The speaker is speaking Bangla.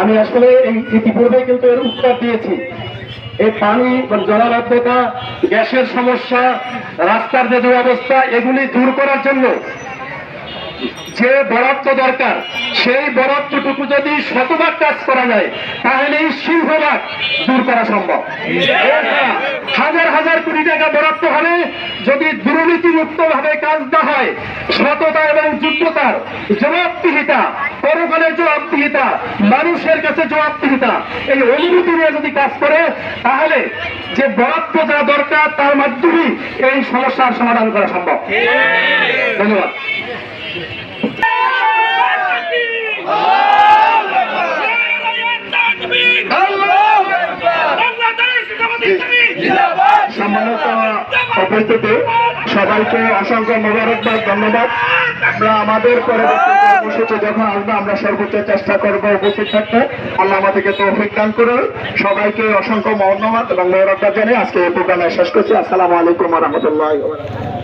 আমি আসলে ইতিপূর্বে কিন্তু এর উত্তর দিয়েছি। এই পানি জলাবদ্ধতা, গ্যাসের সমস্যা, রাস্তার যে অবস্থা, এগুলি দূর করার জন্য যে বরাদ্দ দরকার, সেই বরাদ্দটুকু যদি শতভাগ কাজ করা যায় তাহলেই সিংহভাগ দূর করা সম্ভব। হাজার হাজার কোটি টাকা বরাদ্দ হবে, যদি দুর্নীতিমুক্ত ভাবে কাজ না হয়, সততা এবং যোগ্যতার জবাবদিহিতা, পরকালের জবাবদিহিতা, মানুষের কাছে জবাবদিহিতা, এই অনুভূতি নিয়ে যদি কাজ করে, তাহলে যে বরাদ্দ যা দরকার তার মাধ্যমে এই সমস্যার সমাধান করা সম্ভব। ধন্যবাদ। সম্মানিত উপস্থিতি, সবাইকে অসংখ্য মোবারকবাদ, ধন্যবাদ। আমরা আমাদের পরবর্তী কর্মসূচি যখন আসবে আমরা সর্বোচ্চ চেষ্টা করব উপস্থিত থাকতে। আল্লাহ আমাদেরকে তৌফিক দান করুন। সবাইকে অসংখ্য ধন্যবাদ এবং মোবারকবাদ জানিয়ে আজকে এই প্রোগ্রামে শেষ করছি। আসসালামু আলাইকুম ওয়া রাহমাতুল্লাহি ওয়া বারাকাতুহু।